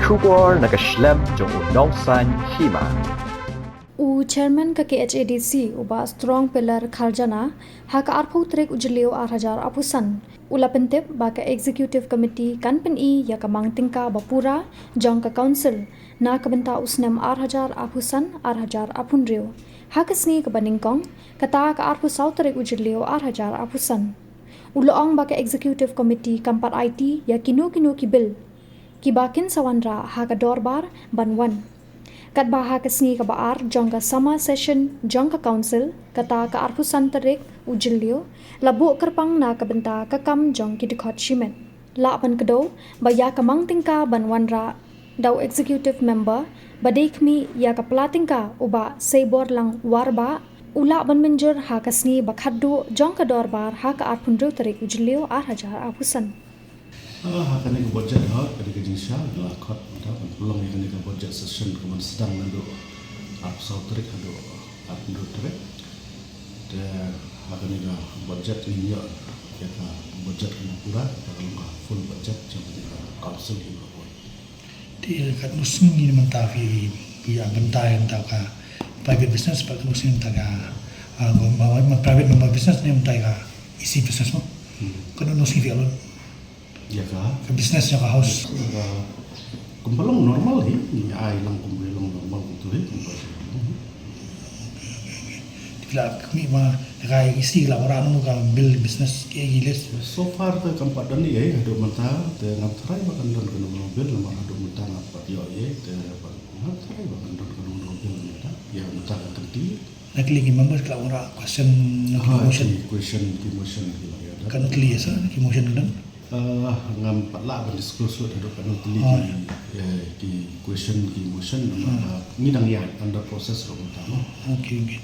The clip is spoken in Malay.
Shubor nakaslem jong unongsan hima. Chairman ka KHADC uba strong pillar khaljana haka arphu trek ujleo 8000 apusan ula pentep ba ka executive committee kan pen I ya ka mangtingka bapura jong ka council na ka benta usnem 8000 apusan 8000 apun reo haka sni ka baningkong kata ka arphu south trek ujleo 8000 apusan uloong ba ka executive committee kampar IT ya kino ki bill kibakin sawanra haka dorbar banwan kat baha kesni ka baar jong ka sama session jong ka council kata ka arfu santarik ujilio labu kerpang na ka benta ka kam jong ki dikhot shimen la ban kdo baya ka mangtingka banwanra daw executive member badekmi ya ka platingka uba seibor lang warba ula ban menjur ha kasni bakhaddu jong ka dorbar ha ka arfundu tarik ujilio 8000 apusan akan ini budget hot ketika jinsya adalah kot ada pulang yang ketika budget session kemudian sedang nandu arpsau trik ada arpindu trik dan akan ini budget ini ya kita budget kena pura kita kalau full budget jangan kita council ini pun di kat musim ini mentafi ya bentai entah ka private business pada musim entah ka private member business ni mentai ka isi business mo kena musim dia alun ya kah ke business yang house kumpulong normal ini ay lang kumpulong normal itu bila kami mah kai isi lah orang nu kan build business ke giles so far tu kampat dan ni ada mentah dengan try bahkan dan kena mobil lama ada mentah apa yo te bahkan try bahkan dan kena mobil mentah ya mentah terti nak lagi members kalau orang question question gitu ya kan utli ya sa emotion dan ngampat lah kan disclosure ada kan utli di question di motion ngidang ya under process lo mentah okay